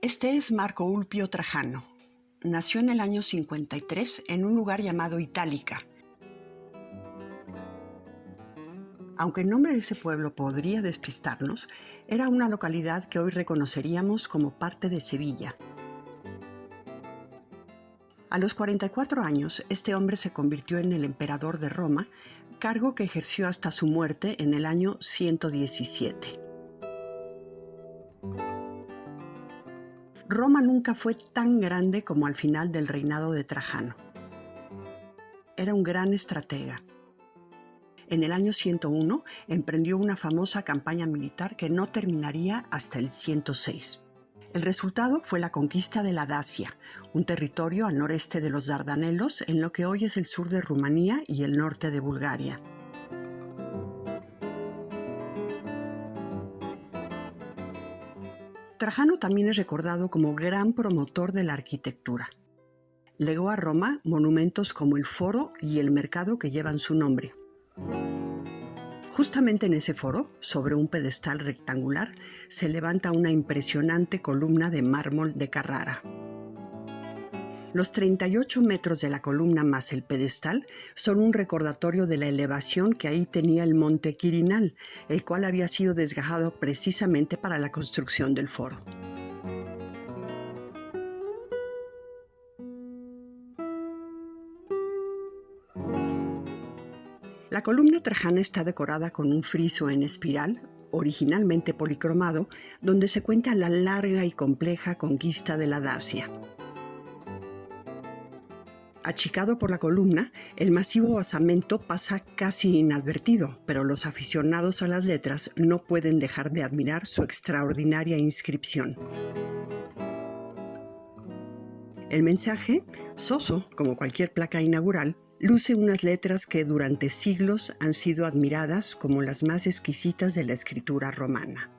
Este es Marco Ulpio Trajano. Nació en el año 53 en un lugar llamado Itálica. Aunque el nombre de ese pueblo podría despistarnos, era una localidad que hoy reconoceríamos como parte de Sevilla. A los 44 años, este hombre se convirtió en el emperador de Roma, cargo que ejerció hasta su muerte en el año 117. Roma nunca fue tan grande como al final del reinado de Trajano. Era un gran estratega. En el año 101 emprendió una famosa campaña militar que no terminaría hasta el 106. El resultado fue la conquista de la Dacia, un territorio al noreste de los Dardanelos, en lo que hoy es el sur de Rumanía y el norte de Bulgaria. Trajano también es recordado como gran promotor de la arquitectura. Legó a Roma monumentos como el Foro y el Mercado que llevan su nombre. Justamente en ese foro, sobre un pedestal rectangular, se levanta una impresionante columna de mármol de Carrara. Los 38 metros de la columna más el pedestal son un recordatorio de la elevación que ahí tenía el monte Quirinal, el cual había sido desgajado precisamente para la construcción del foro. La columna trajana está decorada con un friso en espiral, originalmente policromado, donde se cuenta la larga y compleja conquista de la Dacia. Achicado por la columna, el masivo basamento pasa casi inadvertido, pero los aficionados a las letras no pueden dejar de admirar su extraordinaria inscripción. El mensaje, soso como cualquier placa inaugural, luce unas letras que durante siglos han sido admiradas como las más exquisitas de la escritura romana.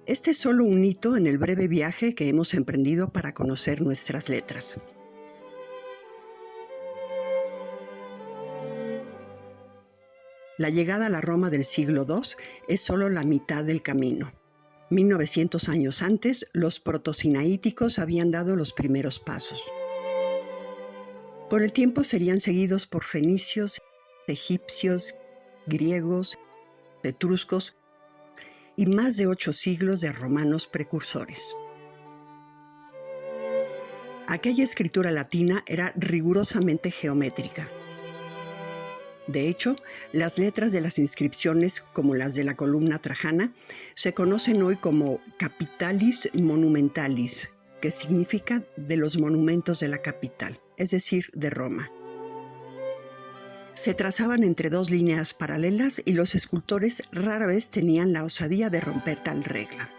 Este es solo un hito en el breve viaje que hemos emprendido para conocer nuestras letras. La llegada a la Roma del siglo II es solo la mitad del camino. 1900 años antes, los protosinaíticos habían dado los primeros pasos. Con el tiempo serían seguidos por fenicios, egipcios, griegos, etruscos y más de 8 siglos de romanos precursores. Aquella escritura latina era rigurosamente geométrica. De hecho, las letras de las inscripciones, como las de la columna trajana, se conocen hoy como capitalis monumentalis, que significa de los monumentos de la capital, es decir, de Roma. Se trazaban entre 2 líneas paralelas y los escultores rara vez tenían la osadía de romper tal regla.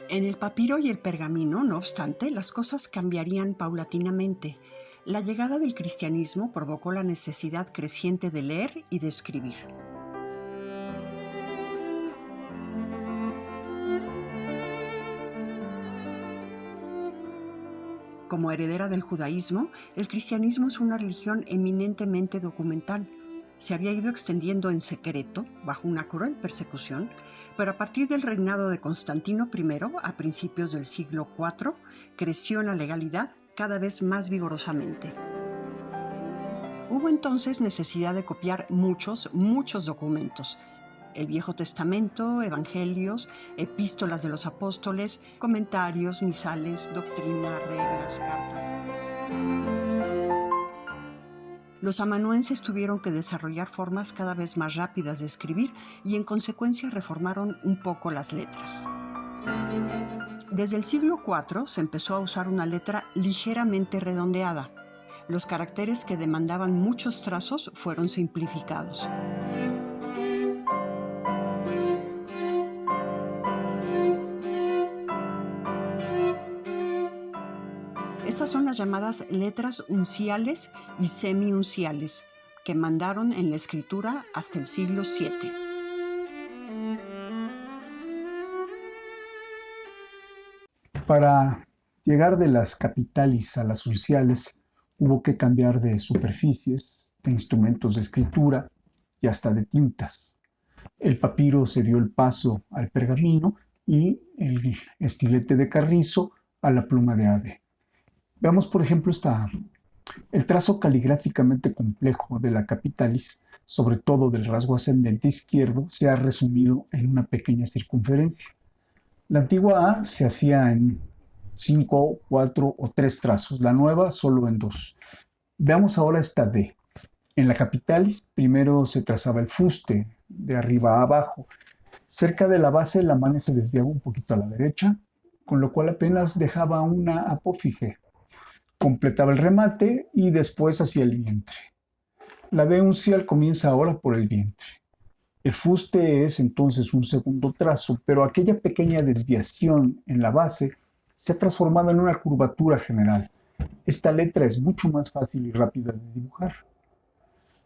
En el papiro y el pergamino, no obstante, las cosas cambiarían paulatinamente. La llegada del cristianismo provocó la necesidad creciente de leer y de escribir. Como heredera del judaísmo, el cristianismo es una religión eminentemente documental. Se había ido extendiendo en secreto, bajo una cruel persecución, pero a partir del reinado de Constantino I, a principios del siglo IV, creció en la legalidad cada vez más vigorosamente. Hubo entonces necesidad de copiar muchos documentos. El Viejo Testamento, evangelios, epístolas de los apóstoles, comentarios, misales, doctrina, reglas, cartas. Los amanuenses tuvieron que desarrollar formas cada vez más rápidas de escribir y en consecuencia reformaron un poco las letras. Desde el siglo IV se empezó a usar una letra ligeramente redondeada. Los caracteres que demandaban muchos trazos fueron simplificados. Estas son las llamadas letras unciales y semiunciales, que mandaron en la escritura hasta el siglo VII. Para llegar de las capitalis a las unciales, hubo que cambiar de superficies, de instrumentos de escritura y hasta de tintas. El papiro se dio el paso al pergamino y el estilete de carrizo a la pluma de ave. Veamos, por ejemplo, el trazo caligráficamente complejo de la capitalis, sobre todo del rasgo ascendente izquierdo, se ha resumido en una pequeña circunferencia. La antigua A se hacía en 5, 4 o 3 trazos, la nueva solo en 2. Veamos ahora esta D. En la capitalis primero se trazaba el fuste, de arriba a abajo. Cerca de la base la mano se desviaba un poquito a la derecha, con lo cual apenas dejaba una apófige. Completaba el remate y después hacia el vientre. La D uncial comienza ahora por el vientre. El fuste es entonces un segundo trazo, pero aquella pequeña desviación en la base se ha transformado en una curvatura general. Esta letra es mucho más fácil y rápida de dibujar.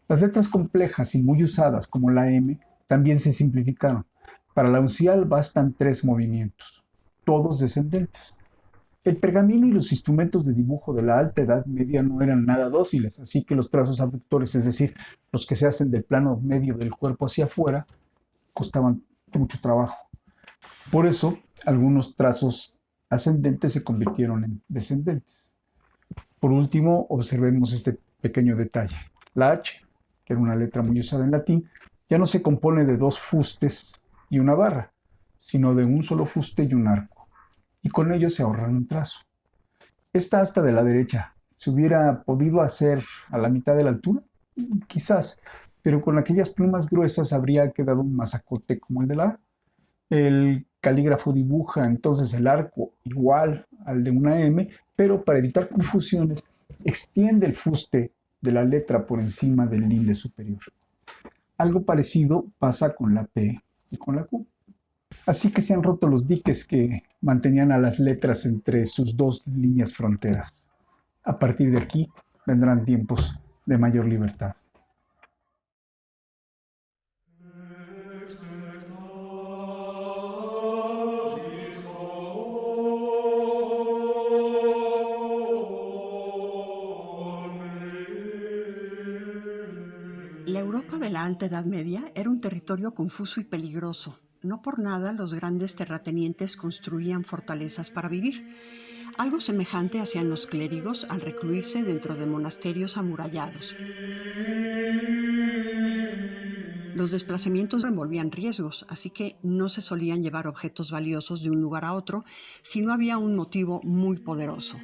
Las letras complejas y muy usadas, como la M, también se simplificaron. Para la uncial bastan 3 movimientos, todos descendentes. El pergamino y los instrumentos de dibujo de la Alta Edad Media no eran nada dóciles, así que los trazos abductores, es decir, los que se hacen del plano medio del cuerpo hacia afuera, costaban mucho trabajo. Por eso, algunos trazos ascendentes se convirtieron en descendentes. Por último, observemos este pequeño detalle. La H, que era una letra muy usada en latín, ya no se compone de 2 fustes y una barra, sino de un solo fuste y un arco, y con ello se ahorran un trazo. Esta asta de la derecha, ¿se hubiera podido hacer a la mitad de la altura? Quizás, pero con aquellas plumas gruesas habría quedado un mazacote como el de la A. El calígrafo dibuja entonces el arco igual al de una M, pero para evitar confusiones, extiende el fuste de la letra por encima del linde superior. Algo parecido pasa con la P y con la Q. Así que se han roto los diques que mantenían a las letras entre sus 2 líneas fronteras. A partir de aquí vendrán tiempos de mayor libertad. La Europa de la Alta Edad Media era un territorio confuso y peligroso. No por nada los grandes terratenientes construían fortalezas para vivir. Algo semejante hacían los clérigos al recluirse dentro de monasterios amurallados. Los desplazamientos envolvían riesgos, así que no se solían llevar objetos valiosos de un lugar a otro si no había un motivo muy poderoso.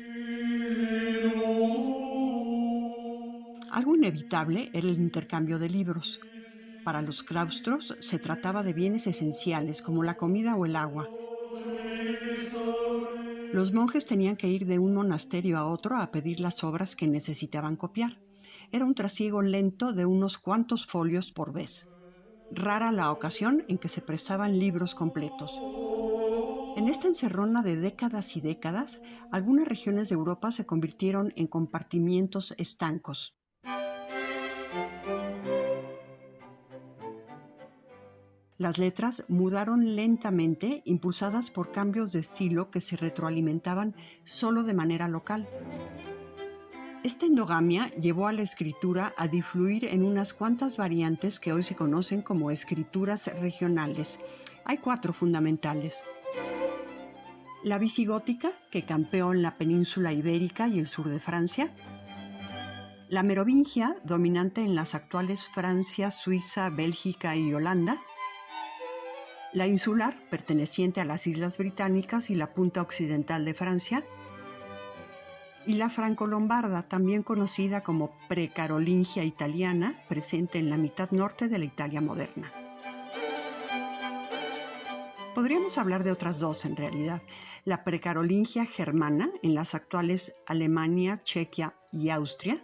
Algo inevitable era el intercambio de libros. Para los claustros se trataba de bienes esenciales como la comida o el agua. Los monjes tenían que ir de un monasterio a otro a pedir las obras que necesitaban copiar. Era un trasiego lento de unos cuantos folios por vez. Rara la ocasión en que se prestaban libros completos. En esta encerrona de décadas y décadas, algunas regiones de Europa se convirtieron en compartimientos estancos. Las letras mudaron lentamente, impulsadas por cambios de estilo que se retroalimentaban solo de manera local. Esta endogamia llevó a la escritura a difluir en unas cuantas variantes que hoy se conocen como escrituras regionales. Hay 4 fundamentales. La visigótica, que campeó en la península ibérica y el sur de Francia. La merovingia, dominante en las actuales Francia, Suiza, Bélgica y Holanda. La insular, perteneciente a las Islas Británicas y la punta occidental de Francia. Y la franco-lombarda, también conocida como precarolingia italiana, presente en la mitad norte de la Italia moderna. Podríamos hablar de otras 2 en realidad. La precarolingia germana, en las actuales Alemania, Chequia y Austria.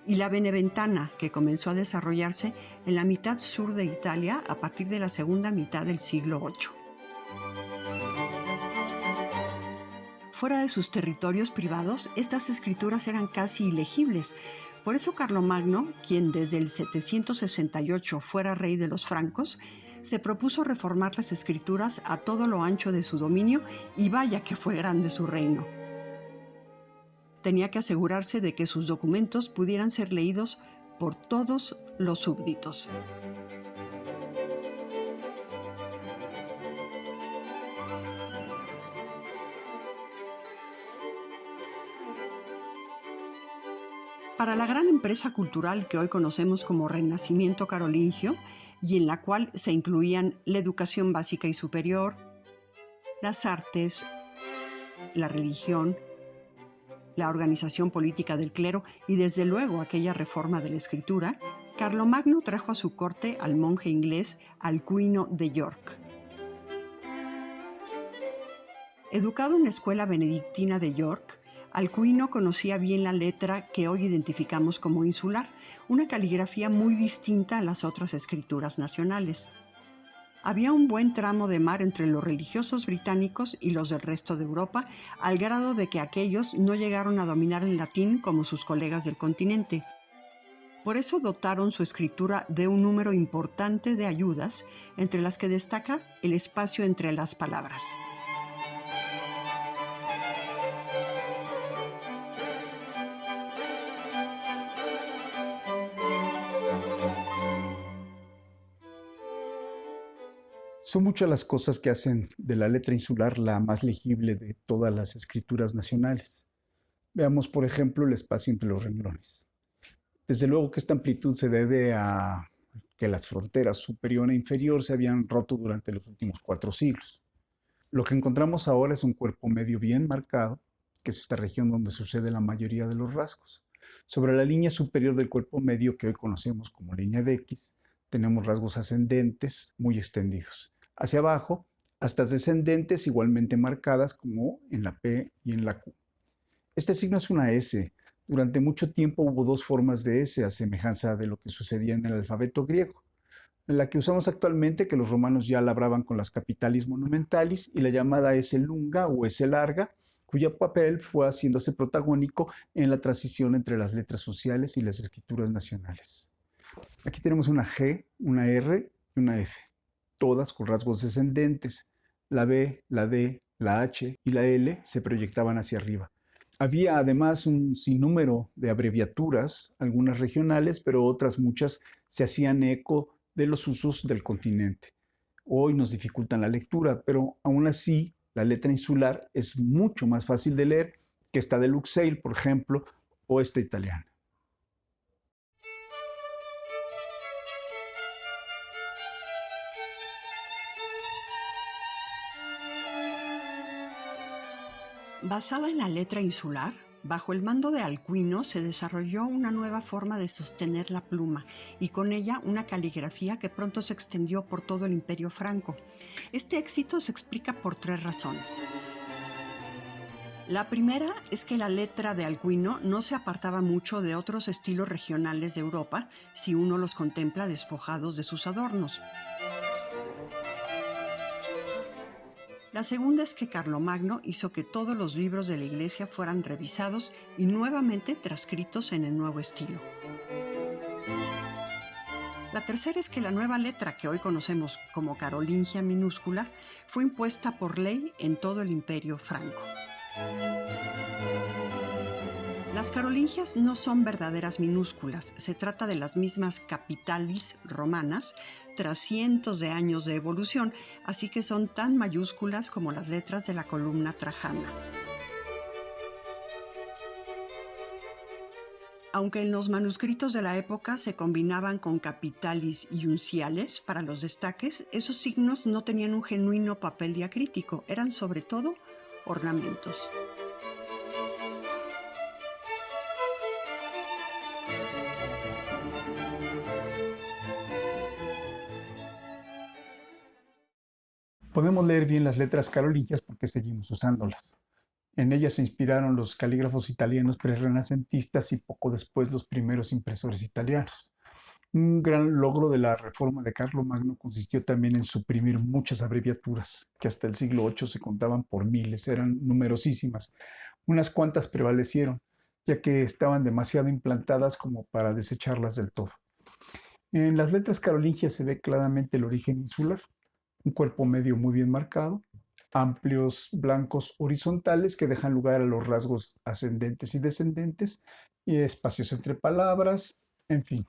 Y la beneventana, que comenzó a desarrollarse en la mitad sur de Italia a partir de la segunda mitad del siglo VIII. Fuera de sus territorios privados, estas escrituras eran casi ilegibles. Por eso Carlomagno, quien desde el 768 fuera rey de los francos, se propuso reformar las escrituras a todo lo ancho de su dominio, y vaya que fue grande su reino. Tenía que asegurarse de que sus documentos pudieran ser leídos por todos los súbditos. Para la gran empresa cultural que hoy conocemos como Renacimiento carolingio y en la cual se incluían la educación básica y superior, las artes, la religión, la organización política del clero y desde luego aquella reforma de la escritura, Carlomagno trajo a su corte al monje inglés Alcuino de York. Educado en la escuela benedictina de York, Alcuino conocía bien la letra que hoy identificamos como insular, una caligrafía muy distinta a las otras escrituras nacionales. Había un buen tramo de mar entre los religiosos británicos y los del resto de Europa, al grado de que aquellos no llegaron a dominar el latín como sus colegas del continente. Por eso dotaron su escritura de un número importante de ayudas, entre las que destaca el espacio entre las palabras. Son muchas las cosas que hacen de la letra insular la más legible de todas las escrituras nacionales. Veamos, por ejemplo, el espacio entre los renglones. Desde luego que esta amplitud se debe a que las fronteras superior e inferior se habían roto durante los últimos 4 siglos. Lo que encontramos ahora es un cuerpo medio bien marcado, que es esta región donde sucede la mayoría de los rasgos. Sobre la línea superior del cuerpo medio, que hoy conocemos como línea de X, tenemos rasgos ascendentes muy extendidos. Hacia abajo, hasta descendentes igualmente marcadas como en la P y en la Q. Este signo es una S. Durante mucho tiempo hubo 2 formas de S, a semejanza de lo que sucedía en el alfabeto griego. La que usamos actualmente, que los romanos ya labraban con las capitalis monumentalis, y la llamada S lunga o S larga, cuyo papel fue haciéndose protagónico en la transición entre las letras sociales y las escrituras nacionales. Aquí tenemos una G, una R y una F, todas con rasgos descendentes. La B, la D, la H y la L se proyectaban hacia arriba. Había además un sinnúmero de abreviaturas, algunas regionales, pero otras muchas se hacían eco de los usos del continente. Hoy nos dificultan la lectura, pero aún así la letra insular es mucho más fácil de leer que esta de Luxeil, por ejemplo, o esta italiana. Basada en la letra insular, bajo el mando de Alcuino se desarrolló una nueva forma de sostener la pluma y con ella una caligrafía que pronto se extendió por todo el Imperio Franco. Este éxito se explica por 3 razones. La primera es que la letra de Alcuino no se apartaba mucho de otros estilos regionales de Europa si uno los contempla despojados de sus adornos. La segunda es que Carlomagno hizo que todos los libros de la Iglesia fueran revisados y nuevamente transcritos en el nuevo estilo. La tercera es que la nueva letra que hoy conocemos como carolingia minúscula fue impuesta por ley en todo el Imperio Franco. Las carolingias no son verdaderas minúsculas, se trata de las mismas capitalis romanas tras cientos de años de evolución, así que son tan mayúsculas como las letras de la columna trajana. Aunque en los manuscritos de la época se combinaban con capitalis y unciales para los destaques, esos signos no tenían un genuino papel diacrítico, eran sobre todo ornamentos. Podemos leer bien las letras carolingias porque seguimos usándolas. En ellas se inspiraron los calígrafos italianos prerrenacentistas y poco después los primeros impresores italianos. Un gran logro de la reforma de Carlomagno consistió también en suprimir muchas abreviaturas, que hasta el siglo VIII se contaban por miles, eran numerosísimas. Unas cuantas prevalecieron, ya que estaban demasiado implantadas como para desecharlas del todo. En las letras carolingias se ve claramente el origen insular, un cuerpo medio muy bien marcado, amplios blancos horizontales que dejan lugar a los rasgos ascendentes y descendentes, y espacios entre palabras, en fin.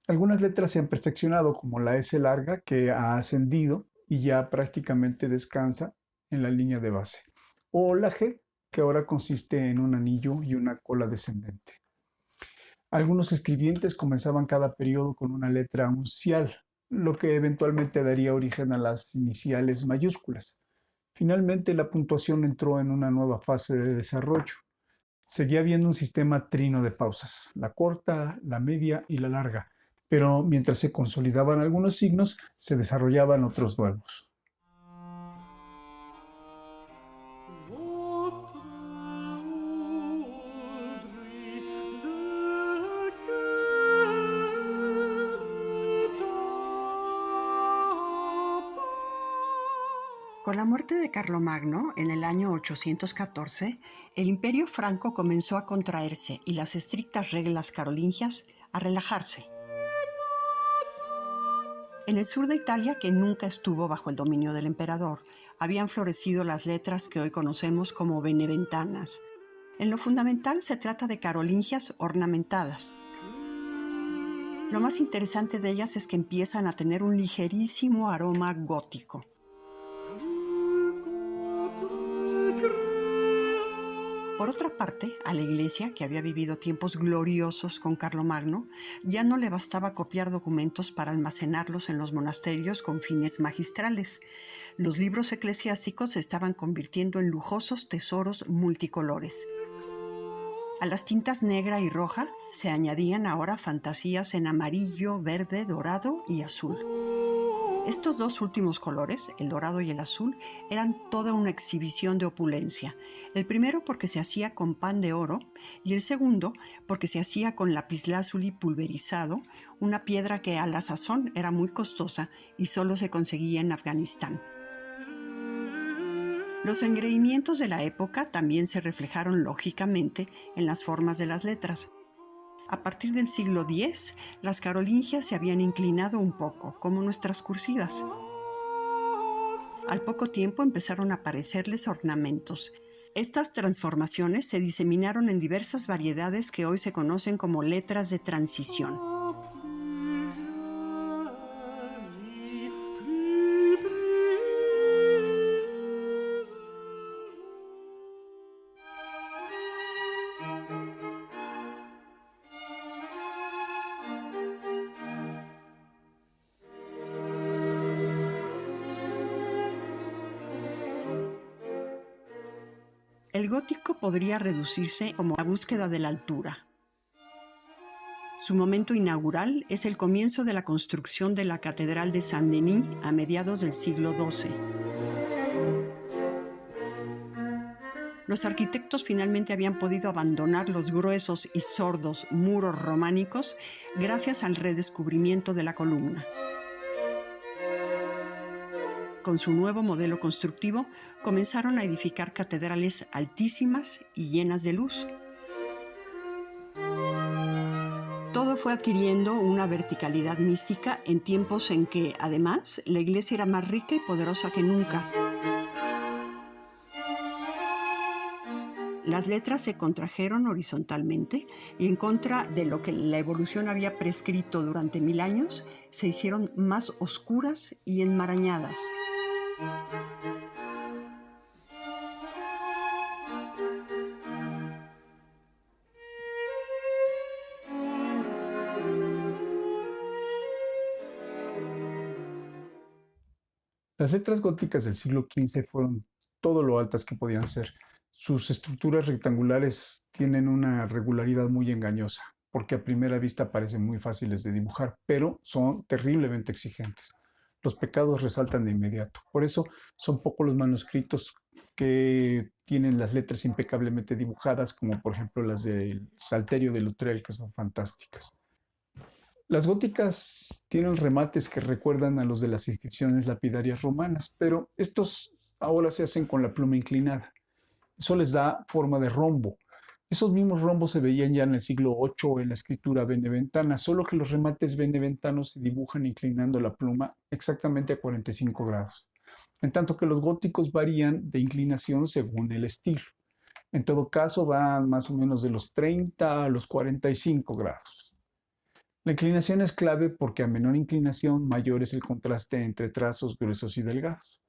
Algunas letras se han perfeccionado, como la S larga, que ha ascendido y ya prácticamente descansa en la línea de base, o la G, que ahora consiste en un anillo y una cola descendente. Algunos escribientes comenzaban cada periodo con una letra uncial, lo que eventualmente daría origen a las iniciales mayúsculas. Finalmente, la puntuación entró en una nueva fase de desarrollo. Seguía habiendo un sistema trino de pausas, la corta, la media y la larga, pero mientras se consolidaban algunos signos, se desarrollaban otros nuevos. Con la muerte de Carlomagno en el año 814, el imperio franco comenzó a contraerse y las estrictas reglas carolingias a relajarse. En el sur de Italia, que nunca estuvo bajo el dominio del emperador, habían florecido las letras que hoy conocemos como beneventanas. En lo fundamental se trata de carolingias ornamentadas. Lo más interesante de ellas es que empiezan a tener un ligerísimo aroma gótico. Por otra parte, a la Iglesia, que había vivido tiempos gloriosos con Carlomagno, ya no le bastaba copiar documentos para almacenarlos en los monasterios con fines magistrales. Los libros eclesiásticos se estaban convirtiendo en lujosos tesoros multicolores. A las tintas negra y roja se añadían ahora fantasías en amarillo, verde, dorado y azul. Estos dos últimos colores, el dorado y el azul, eran toda una exhibición de opulencia. El primero porque se hacía con pan de oro y el segundo porque se hacía con lapislázuli pulverizado, una piedra que a la sazón era muy costosa y solo se conseguía en Afganistán. Los engreimientos de la época también se reflejaron lógicamente en las formas de las letras. A partir del siglo X, las carolingias se habían inclinado un poco, como nuestras cursivas. Al poco tiempo empezaron a aparecerles ornamentos. Estas transformaciones se diseminaron en diversas variedades que hoy se conocen como letras de transición. El gótico podría reducirse como la búsqueda de la altura. Su momento inaugural es el comienzo de la construcción de la Catedral de Saint-Denis a mediados del siglo XII. Los arquitectos finalmente habían podido abandonar los gruesos y sordos muros románicos gracias al redescubrimiento de la columna. Con su nuevo modelo constructivo, comenzaron a edificar catedrales altísimas y llenas de luz. Todo fue adquiriendo una verticalidad mística en tiempos en que, además, la Iglesia era más rica y poderosa que nunca. Las letras se contrajeron horizontalmente y, en contra de lo que la evolución había prescrito durante 1000 años, se hicieron más oscuras y enmarañadas. Las letras góticas del siglo XV fueron todo lo altas que podían ser. Sus estructuras rectangulares tienen una regularidad muy engañosa, porque a primera vista parecen muy fáciles de dibujar, pero son terriblemente exigentes. Los pecados resaltan de inmediato. Por eso son pocos los manuscritos que tienen las letras impecablemente dibujadas, como por ejemplo las del Salterio de Lutrell, que son fantásticas. Las góticas tienen remates que recuerdan a los de las inscripciones lapidarias romanas, pero estos ahora se hacen con la pluma inclinada. Eso les da forma de rombo. Esos mismos rombos se veían ya en el siglo VIII en la escritura beneventana, solo que los remates beneventanos se dibujan inclinando la pluma exactamente a 45 grados, en tanto que los góticos varían de inclinación según el estilo. En todo caso, van más o menos de los 30 a los 45 grados. La inclinación es clave porque a menor inclinación, mayor es el contraste entre trazos gruesos y delgados.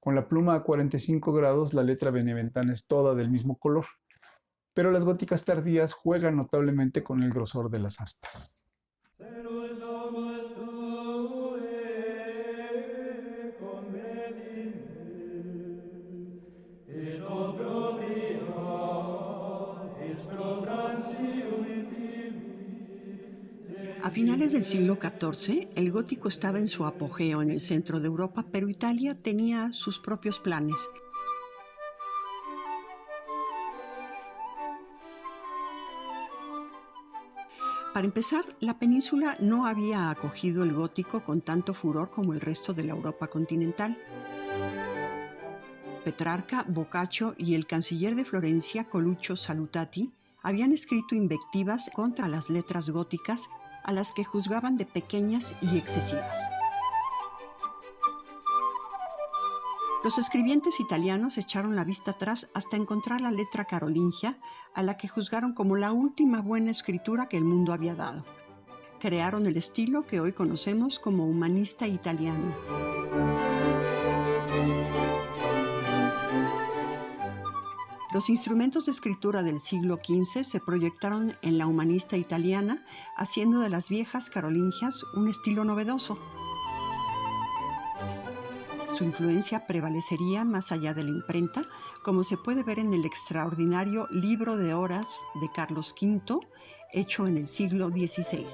Con la pluma a 45 grados, la letra beneventana es toda del mismo color. pero las góticas tardías juegan notablemente con el grosor de las astas. A finales del siglo XIV, el gótico estaba en su apogeo en el centro de Europa, pero Italia tenía sus propios planes. Para empezar, la península no había acogido el gótico con tanto furor como el resto de la Europa continental. Petrarca, Boccaccio y el canciller de Florencia, Coluccio Salutati, habían escrito invectivas contra las letras góticas a las que juzgaban de pequeñas y excesivas. Los escribientes italianos echaron la vista atrás hasta encontrar la letra carolingia, a la que juzgaron como la última buena escritura que el mundo había dado. Crearon el estilo que hoy conocemos como humanista italiano. Los instrumentos de escritura del siglo XV se proyectaron en la humanista italiana, haciendo de las viejas carolingias un estilo novedoso. Su influencia prevalecería más allá de la imprenta, como se puede ver en el extraordinario Libro de Horas de Carlos V, hecho en el siglo XVI.